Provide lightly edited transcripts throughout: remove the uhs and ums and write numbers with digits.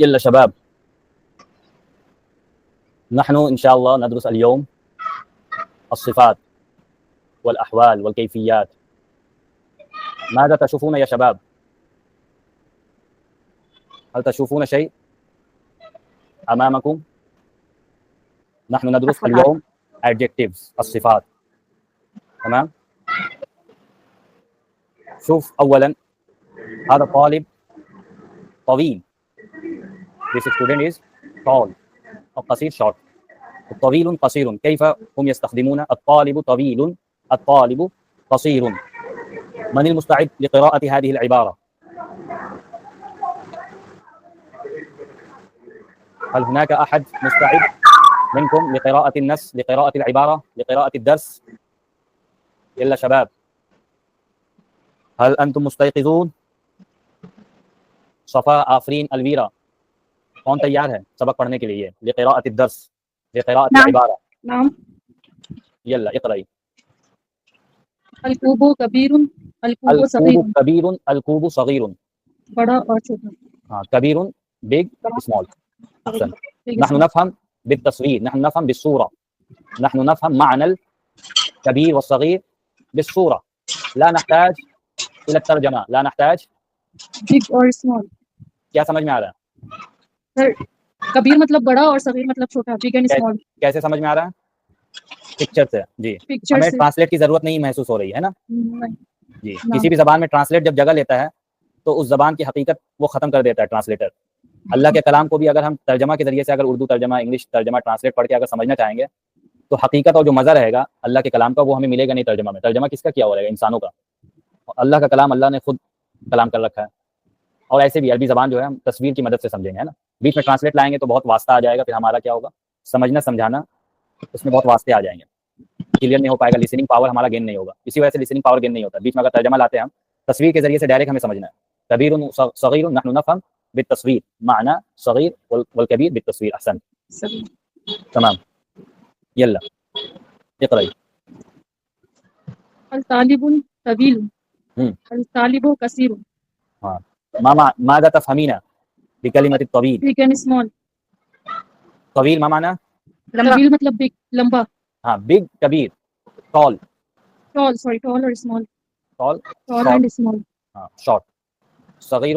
يلا شباب، نحن إن شاء الله ندرس اليوم الصفات والأحوال والكيفيات. ماذا تشوفون يا شباب؟ هل تشوفون شيء أمامكم؟ نحن ندرس اليوم adjectives، الصفات. تمام؟ شوف أولا، هذا طالب طويل. This student is tall. القصير short. الطويل قصير. كيف هم يستخدمون الطالب طويل، الطالب قصير؟ من المستعد لقراءة هذه العبارة؟ هل هناك أحد مستعد منكم لقراءة النص، لقراءة العبارة، لقراءة الدرس؟ يلا شباب، هل أنتم مستيقظون؟ صفاء، آفرین، الویرا، کون تیار ہے سبق پڑھنے کے لیے؟ لقراءة الدرس، لقراءة العبارة. نعم. يلا اقرأي. الکوب کبیر، الکوب صغیر. الکوب کبیر، الکوب صغیر. بڑا اور چھوٹا. ہاں، کبیر big small. احسن. نحن نفهم بالتصوير، نحن نفهم بالصورة، نحن نفهم معنى الكبير والصغير بالصورة، لا نحتاج إلى الترجمة، لا نحتاج. big اور small. کیا سمجھ میں آ رہا ہے؟ سر کبیر مطلب بڑا اور صغیر مطلب چھوٹا، big and small. کیسے سمجھ میں آ رہا ہے؟ پکچر سے. جی، پکچر ہمیں سے. ٹرانسلیٹ کی ضرورت نہیں محسوس ہو رہی ہے نا. جی، کسی بھی زبان میں ٹرانسلیٹ جب جگہ لیتا ہے تو اس زبان کی حقیقت وہ ختم کر دیتا ہے ٹرانسلیٹر. اللہ کے کلام کو بھی اگر ہم ترجمہ کے ذریعے سے، اگر اردو ترجمہ، انگلش ترجمہ، ٹرانسلیٹ پڑھ کے اگر سمجھنا چاہیں گے تو حقیقت اور جو مزہ رہے گا اللہ کے کلام کا وہ ہمیں ملے گا نہیں ترجمہ میں. ترجمہ کس کا کیا ہو رہے گا؟ انسانوں کا. اللہ کا کلام اللہ نے خود کلام کر رکھا ہے. اور ایسے بھی عربی زبان جو ہے ہم تصویر کی مدد سے سمجھیں گے، ہے نا. بیچ میں ٹرانسلیٹ لائیں گے تو بہت واسطہ آ جائے گا، پھر ہمارا کیا ہوگا؟ سمجھنا سمجھانا اس میں بہت واسطے آ جائیں گے، کلیئر نہیں ہو پائے گا، لسننگ پاور ہمارا گین نہیں ہوگا. اسی وجہ سے لسننگ پاور گین نہیں ہوتا. بیچ میں اگر ترجمہ لاتے ہیں ہم تصویر کے ذریعے سے ڈائریکٹ ہمیں سمجھنا ہے. کبیر صغیر، نحن نفهم بالتصویر، معنی صغیر والکبیر بالتصویر. احسن. تمام. يلا اقرأي. الطالب طویل، الطالب کثیر. ہاں، ماذا تفهمين بكلمة الطويل؟ big and small. طویل ما معنی؟ طویل مطلب big، لمبا. ہاں، big، کبیر، tall. tall، sorry، tall اور small. tall and small. ہاں، short. صغیر،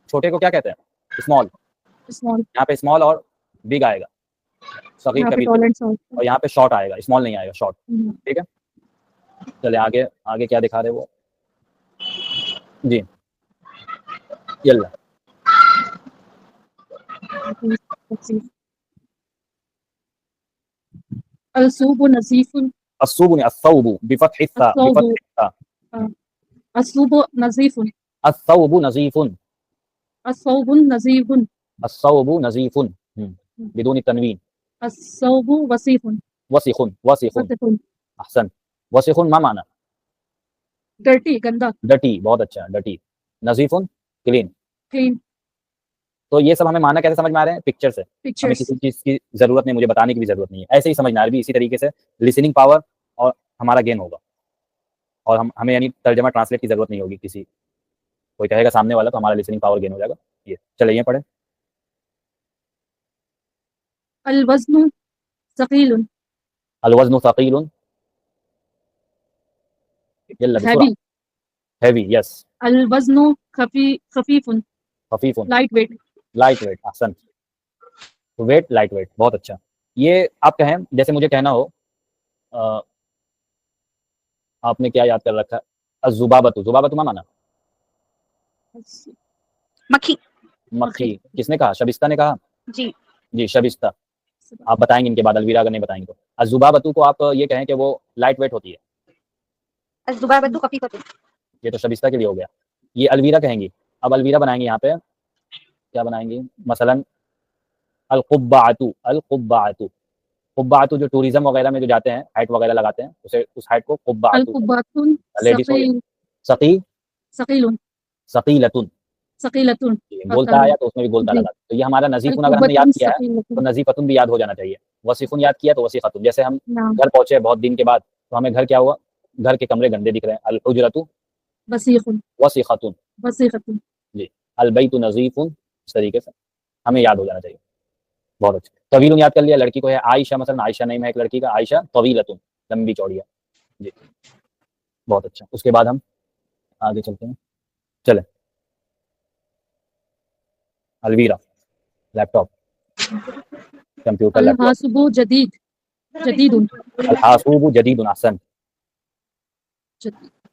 چھوٹے کو کیا کہتے ہیں؟ small. یہاں پہ small اور big آئے گا، صغیر کبیر، اور یہاں پہ short آئے گا، small نہیں آئے گا، short. ٹھیک ہے، چلے آگے کیا دکھا رہے وہ؟ جی یلا. الثوب نظیف. الثوب، الثوب بفتح الثاء، بفتح الثاء. الثوب نظیف. الثوب نظیف. الثوب نظیف. الثوب نظیف بدون التنوین. الثوب وسیخ. وسیخ، وسیخ. احسن. وسیخ ما معنی؟ ڈرٹی، گندا. ڈٹی، بہت اچھا. ڈٹی. نظیف کلین. کلین. تو یہ سب ہمیں معنی کیسے سمجھ میں آ رہے ہیں؟ پکچر سے. ہمیں کسی چیز کی ضرورت نہیں، مجھے بتانے کی بھی ضرورت نہیں ہے، ایسے ہی سمجھنا ہے. بھی اسی طریقے سے لسننگ پاور اور ہمارا گین ہوگا، اور ہمیں یعنی ترجمہ ٹرانسلیٹ کی ضرورت نہیں ہوگی. کسی کوئی کہے گا سامنے والا تو ہمارا لسننگ پاور گین ہو جائے گا. یہ چلے یہ پڑھیں. الوزن ثقیل. الوزن ثقیل. يلا بسرعة. heavy yes. الوزن خفیف. خفیف. Light weight. Light weight. احسن. ویٹ، لائٹ ویٹ، بہت اچھا. یہ آپ کہیں جیسے مجھے کہنا ہو، آپ نے کیا یاد کر رکھا؟ الذبابۃ. ذبابۃ ما معنی؟ مکھی. مکھی. کس نے کہا؟ شبستہ نے کہا. جی شبستہ. آپ بتائیں گے ان کے بعد، الویرا اگر نہیں بتائیں گے تو. الذبابۃ کو آپ یہ کہیں کہ وہ لائٹ ویٹ ہوتی ہے. الذبابۃ خفیفۃ. یہ تو شبستہ کے لیے ہو گیا. یہ الویرا کہیں گی. اب الویرا بنائیں گے، یہاں پہ کیا بنائیں گی؟ مثلا القبعۃ. القبعۃ. قبعۃ جو ٹوریزم وغیرہ میں جو جاتے ہیں، ہیٹ وغیرہ لگاتے ہیں، اسے اس ہیٹ کو قبعۃ. القبۃ ثقیل. ثقیل. ثقیلۃ. ثقیلۃ. بولتا آیا تو اس میں بھی بولتا لگا. تو یہ ہمارا نظیفن اگر ہم نے یاد کیا ہے تو نظیفتن بھی یاد ہو جانا چاہیے. وصیفن یاد کیا تو وصیختن. جیسے ہم گھر پہنچے بہت دن کے بعد تو ہمیں گھر کیا ہوا؟ گھر کے کمرے گندے دکھ رہے ہیں. الحجرۃ وسیخ. وسیختن. وسیختن. جی البیت نظیف، اس طریقے سے ہمیں یاد ہو جانا چاہیے. بہت اچھا. طویل یاد کر لیا. لڑکی کو ہے عائشہ، مثلا عائشہ نیم ہے ایک لڑکی کا، عائشہ طویلۃ، لمبی چوڑی ہے. جی بہت اچھا. اس کے بعد ہم آگے چلتے ہیں. چلیں. الویرا، لیپ ٹاپ، کمپیوٹر، لیپ ٹاپ. الحاسب جدید، جدید، الحاسوب جدید، احسن.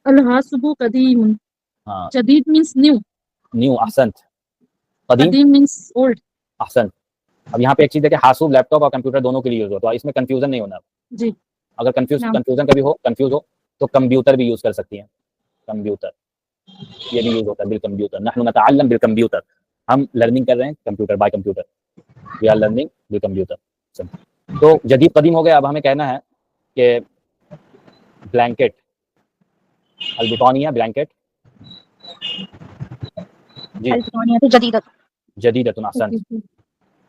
الحاسب قدیم، ہاں جدید means new، نیو، احسنت. قدیم، قدیم means old. احسن. اب یہاں پہ ایک چیز ہے کہ حاسوب لیپ ٹاپ اور کمپیوٹر دونوں کے لیے یوز ہوتا ہے، اس میں کنفیوژن نہیں ہونا. جی اگر نعم. کنفیوژن کبھی ہو، کنفیوز ہو تو کمپیوٹر بھی یوز کر سکتی ہیں. کمپیوٹر یہ بھی یوز ہوتا ہے، بالکمپیوٹر. نحن نتعلم بالکمپیوٹر، ہم لرننگ کر رہے ہیں computer, by computer. We are learning بالکمپیوٹر. تو جدید قدیم ہو گیا. اب ہمیں کہنا ہے کہ بلینکٹ، البطانیہ، بلینکٹ. جی البطانیہ جدیدۃ، جدیدۃ، احسن.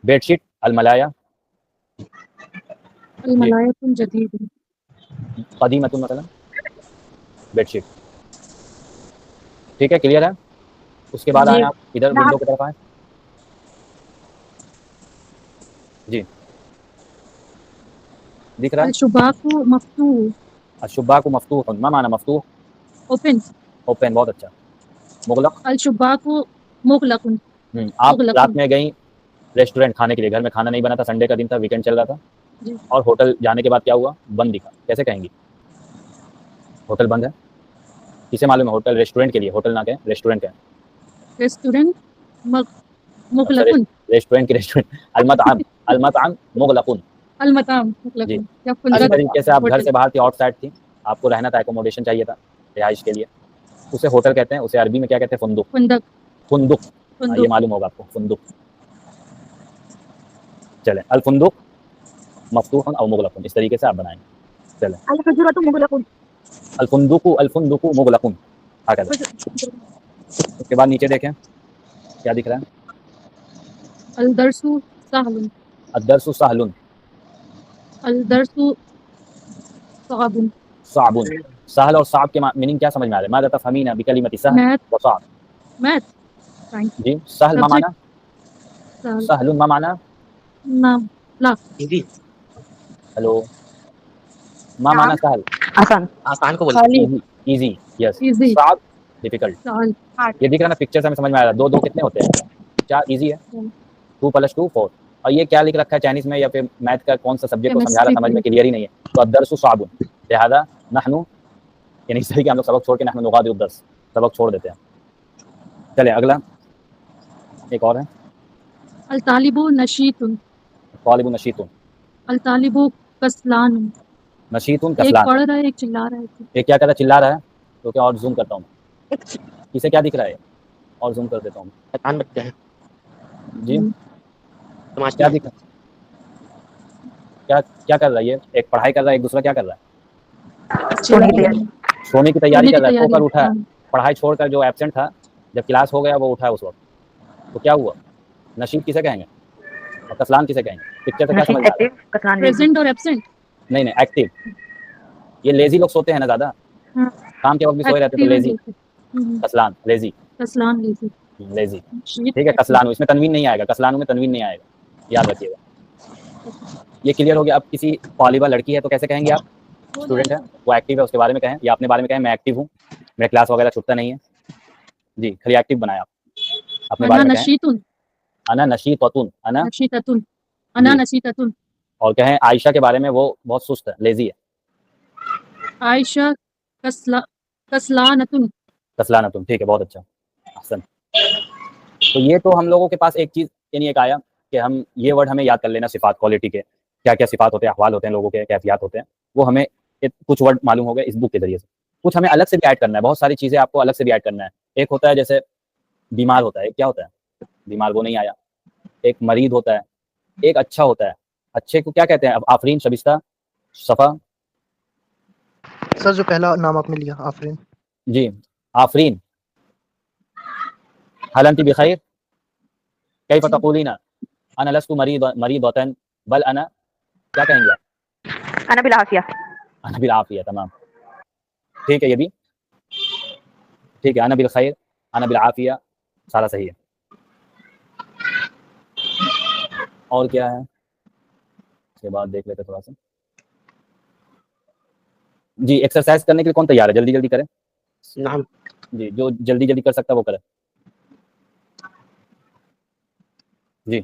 بیڈ شیٹ، الملایا. جی الملائکۃ جدید، قدیمۃ مثلا، بیڈ شیٹ. ٹھیک ہے، کلیئر ہے. اس کے بعد جی آئیں آپ ادھر ونڈو کی طرف آئیں. جی دکھ رہا ہے. الشباک مفتوح، الشباک مفتوح، ما معنی مفتوح؟ اوپن. اوپن، بہت اچھا. مغلق، الشباک مغلق، آپ مغلق. رات میں گئیں ریسٹورینٹ کھانے کے لیے، گھر میں کھانا نہیں بنا تھا، سنڈے کا دن تھا، ویکینڈ چل رہا تھا، جی اور ہوٹل جانے کے بعد کیا ہوا؟ بند دکھا. کیسے کہیں گی؟ ہوٹل بند ہے. کسے معلوم ہے ہوٹل ریسٹورینٹ کے لیے؟ ہوٹل نہ کہیں، ریسٹورینٹ کہیں. ریسٹورینٹ اچھا، مغلق. ریسٹورینٹ کی ریسٹورینٹ. المطعم، المطعم مغلق. المطعم مغلق، جی یا اسی فندق، طریقے سے آپ گھر ہوٹل. سے باہر تھی، آؤٹ سائڈ تھی، آپ کو رہنا تھا، ایکوموڈیشن چاہیے تھا رہائش کے لیے، اسے ہوٹل کہتے ہیں. اسے عربی میں کیا کہتے ہیں؟ فندق. فندق، فندق، ہاں، یہ فندق. معلوم ہوگا آپ کو، فندق. چلیں، الفندق مفتوح او مغلق، اس طریقے سے آپ بنائیں گے. چلیں، الحجرۃ مغلق، الفندق، الفندق مغلق، ہکذا. اس کے بعد نیچے دیکھیں کیا دکھ رہا ہے. الدرس سهل، الدرس سهل، الدرس صعب. صعب. سهل اور صعب کے میننگ کیا سمجھ میں آ رہا ہے؟ ماذا تفهمین بکلمۃ سهل میتھ، وصعب؟ میتھ سائنس جی سهل ما سبجیکٹ. معنی؟ سهل، سهل ما معنی؟ نعم، لا. ہلو، ما معنی سهل؟ آسان، آسان کو بولتے ایزی، ایزی، یس. ایزی، صعب، ڈیفیکلٹ. سہل. یہ دکھ رہا نا پکچر سے ہمیں سمجھ میں آ رہا ہے. دو دو کتنے ہوتے ہیں؟ 4 ایزی ہے. 2 + 2 4. اور یہ کیا لکھ رکھا ہے چائنیز میں، یا پھر میتھ کا کون سا سبجیکٹ کو سمجھا رہا، سمجھ میں کلیئر ہی نہیں ہے. تو الدرس صعب، لہذا نحن، یعنی اس طریقے ہم لوگ سبق چھوڑ کے نحن نغادر الدرس، سبق چھوڑ دیتے ہیں. چلیں اگلا ایک اور ہے. الطالب نشیط، طالب نشیط، الطالب کسلان. نشیط ایک کسلان. پڑھ رہا ہے، ایک چلا رہا ہے. ایک کیا کر رہا ہے؟ چلا رہا ہے. تو کیا، اور زوم کرتا ہوں میں، کسے کیا دکھ رہا ہے، اور زوم کر دیتا ہوں شیطان بچہ ہے، میں. جی تماشا کیا دکھ رہا ہے؟ کیا کر رہا ہے؟ یہ ایک پڑھائی کر رہا ہے، ایک دوسرا کیا کر رہا ہے؟ سونے کی تیاری. سونے کی تیاری سونے کر کی رہا ہے. سو تیاری. کر اٹھا ہے، ہاں. پڑھائی چھوڑ کر جو ایبسینٹ تھا، جب کلاس ہو گیا وہ اٹھا ہے اس وقت. تو کیا ہوا؟ نشیط کسے کہیں گے، اور کسلان کسے کہیں گے؟ پکچر سے کیا سمجھ نشیط میں آ رہا ایکٹیو، کسلان لیزی. پریزنٹ اور ایبسینٹ. ہے؟ نہیں ایکٹیو. یہ لیزی لوگ سوتے ہیں نا زیادہ، کام کے وقت بھی سوئے رہتے تو ایکٹیو لیزی. لیزی. کسلان، لیزی، کسلان لیزی. لیزی. نشیط ٹھیک ہے. ایکٹیو. کسلانو، اس میں تنوین نہیں آئے گا، کسلانو میں تنوین نہیں آئے گا، یاد رکھیے گا. یہ کلیئر ہو گیا. اب کسی طالبہ لڑکی ہے تو کیسے کہیں گے آپ؟ اسٹوڈنٹ ہے، وہ ایکٹیو ہے، اس کے بارے میں کہیں، یا اپنے بارے میں کہیں میں ایکٹیو ہوں، میرا کلاس وغیرہ چھوٹتا نہیں ہے. جی خالی ایکٹیو بنائیں آپ. اپنے بارے انا میں کہیں نشیط، انا نشیطۃ، انا. نشیطۃ، انا جی نشیطۃ. اور کہیں عائشہ کے بارے میں وہ بہت سست ہے، لیزی ہے. عائشہ کسلانۃ. کسلانۃ. ٹھیک ہے، بہت اچھا، احسن. تو یہ تو ہم لوگوں کے پاس ایک چیز یعنی ایک آیا کہ ہم یہ ورڈ ہمیں یاد کر لینا، صفات، کوالٹی کے کیا کیا صفات ہوتے ہیں، احوال ہوتے ہیں لوگوں کے، کیفیات ہوتے ہیں، وہ ہمیں کچھ ورڈ معلوم ہو گئے اس بک کے ذریعے سے. کچھ ہمیں الگ سے بھی ایڈ کرنا ہے، بہت ساری چیزیں آپ کو الگ سے بھی ایڈ کرنا ہے. ایک ہوتا ہے جیسے بیمار ہوتا ہے. ایک کیا ہوتا ہے؟ بیمار، وہ نہیں آیا. ایک مریض ہوتا ہے. ایک اچھا ہوتا ہے. اچھے کو کیا کہتے ہیں؟ اب آفرین، شبستہ، صفا. سر جو پہلا نام آپ نے لیا آفرین. جی آفرین. هل انت بخیر؟ کیف تقولین انا لست مریضۃ بل انا، کیا کہیں گے آپ؟ انا بالعافیہ. انا بالعافیہ. تمام، ٹھیک ہے. یہ بھی ٹھیک ہے. انا بالخیر، انا بالعافیہ، سارا صحیح ہے. اور کیا ہے اس کے بعد دیکھ لیتے تھوڑا سا. جی ایکسرسائز کرنے کے لیے کون تیار ہے؟ جلدی جلدی کریں. نعم. جی جو جلدی جلدی کر سکتا ہے وہ کرے. جی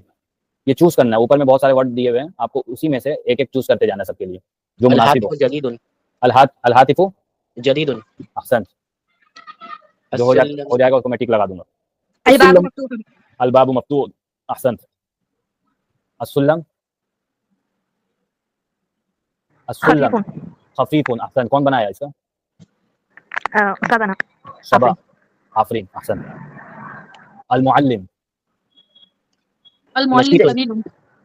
یہ چوز کرنا ہے. اوپر میں بہت سارے ورڈ دیے ہوئے ہیں, آپ کو اسی میں سے ایک ایک چوز کرتے جانا ہے سب کے لیے جو مناسب ہو. الهاتف جديد. الہاتف جديد. احسن. جو ہو السلم. جائے گا اس کو میں ٹک لگا دوں گا. الباب السلم. مفتوح. الباب مفتوح. احسنت. السلم. السلم خفيف. خفیف. احسن. کون بنایا اس کا؟ أستاذنا. صبا. آفرین. احسن. المعلم. المعلم نشيط. طويل.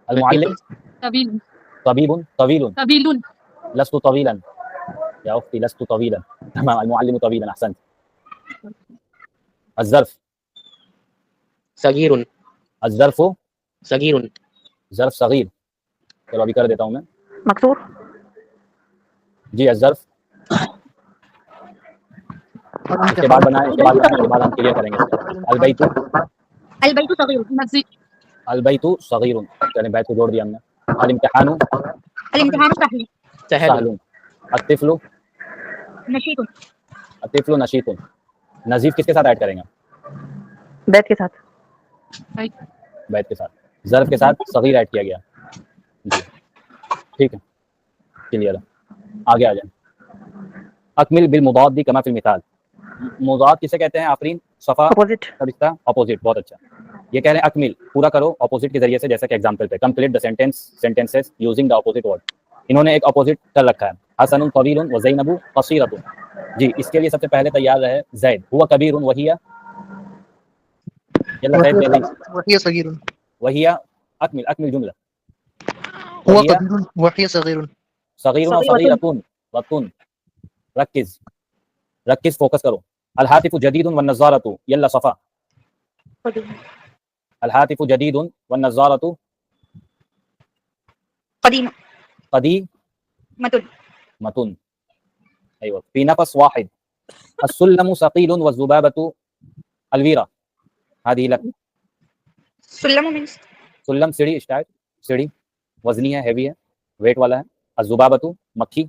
المعلم طويل. طبيب طويل. طويل. لست طويلا يا اختي لست طويلا. تمام. المعلم طويلا. احسنت. الظرف. صغير. الظرف صغير. ظرف صغیر. چلو ابھی کر دیتا ہوں میں. مكسور. جی الظرف. اس کے بعد بنائیں, اس کے بعد ہم کلیئر کریں گے اس کو. البیت. البيت صغير. مسجد. البیت صغیر. چلیں بیت کو جوڑ دیا ہم نے. الامتحان الامتحان سهل. سهل. سهل. الطفل. نشيط. الطفل نشیط. نظیف کس کے ساتھ ایڈ کریں گے؟ بيت کے ساتھ. بیت کے ساتھ. ظرف کے ساتھ صغیر ایڈ کیا گیا. جی ٹھیک ہے کلیئر. آگے آ جائیں. اکمل بالمضاد کما فی المثال. مضاد کسے کہتے ہیں آفرین؟ صفا. اپوزٹ. شبستہ. اپوزٹ. بہت اچھا. یہ کہہ رہے ہیں اکمل پورا کرو اپوزٹ کے ذریعے سے, جیسا کہ ایگزامپل پہ complete the sentences using the opposite word. انہوں نے ایک اپوزٹ کر رکھا ہے حسن طویل و زینب قصیرۃ. جی اس کے لیے سب سے پہلے تیار رہے زید. ہوا کبیر وہی. یلا زید جلدی. وهي صغير. وہی. اکمل جملہ. هو وهي كبير وهي صغير. صغیر و صغیرۃ. وطن. رکز فوکس کرو. الہاتف جدید والنظارۃ. یلا صفا. الہاتف جدید والنظارۃ. قديم. قدیم. متن. متن. ايوه في نفس واحد. السلم ثقيل والذبابة الويرة. هذه لك. سلم من سلم سیڑھی اسٹائل سیڑھی وزنی ہے ہیوی ہے ویٹ والا ہے. الذبابة مکھی.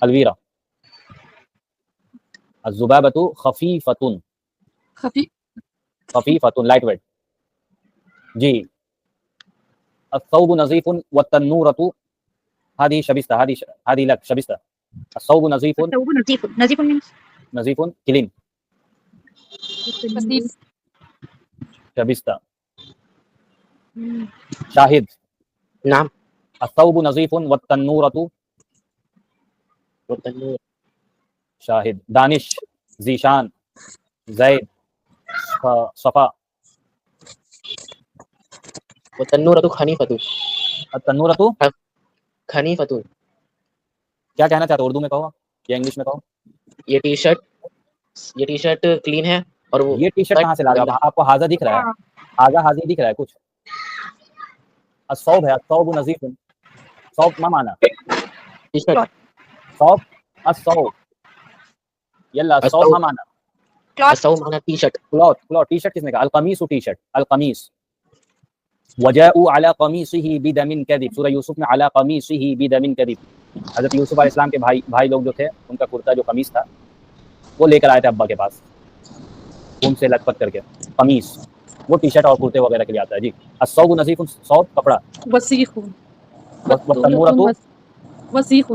الویرہ. الذبابة خفيفة. خفيف. خفيفة لائٹ ویٹ. جی الثوب نظيف والتنورة هذه شبستة. هذه لك شبستة. الثوب نظيف. الثوب نظيف. نظيف من نظيف كلين. نظيف. شبستة. شاهد. نعم. الثوب نظيف والتنورة. والتنور. شاهد. دانش. زیشان. زید. صفا. والتنورة خنيفة. التنورة خنيفة. کیا کہنا چاہتے ہو؟ اردو میں کہو یا انگلش میں کہو. یہ ٹی شرٹ کلین ہے اور وہ یہ ٹی شرٹ کہاں سے لا رہے ہو آپ کو؟ حاضہ دکھ رہا ہے. حاضہ حاضی دکھ رہا ہے کچھ. الصوب ہے. الصوب نظیف. صوب ما معنی؟ T shirt. صوب. الصوب. یلا الصوب ما معنی؟ الصوب معنی ٹی شرٹ. کلوت. ٹی شرٹ کس نے کہا؟ القمیص ٹی شرٹ. القمیص. وجاءوا على قميصه بدم كذب. سورہ یوسف میں على قميصه بدم كذب. حضرت یوسف علیہ السلام کے بھائی لوگ جو تھے ان کا کرتا جو قمیص تھا وہ لے کر آئے تھے ابا کے پاس خون سے لت پت کر کے. قمیص وہ ٹی شرٹ اور کرتے وغیرہ کے لیے آتا ہے. جی الصوب نظیف. صوب کپڑا. وسيخ. والتنورة وسيخ.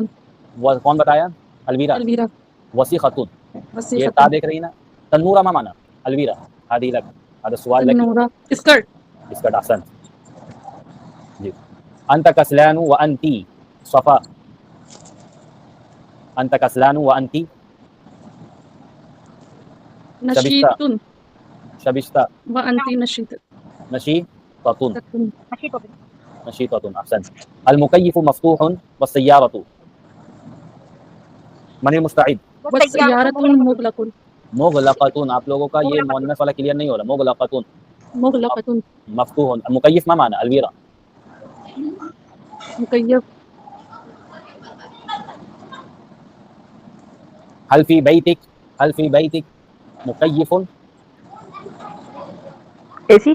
کون بتایا؟ الویرہ. الویرہ. وسیخۃ. یہ وسيخ. تا دیکھ رہی نا. تنورہ ما معنی؟ الویرہ. هذه لك. هذا السؤال لك. النورة. اسكرت. اسکرٹ. احسن. جی انت کسلان وانتی. صفا. انت کسلان وانتی. نشيط. شبستہ. وأنت نشيط. نشیطۃ. نشیطۃ. احسن. المکیف مفتوح والسیارۃ. من المستعد؟ والسيارة مغلق. مغلقۃ. آپ لوگوں کا یہ مؤنث والا کلیئر نہیں ہو رہا. مغلقۃ. مغلقة. مفتوح. مکیف ما معنی؟ الویرہ. مكيف. هل في بيتك مكيف؟ اے سی.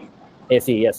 AC. yes.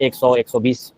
100-120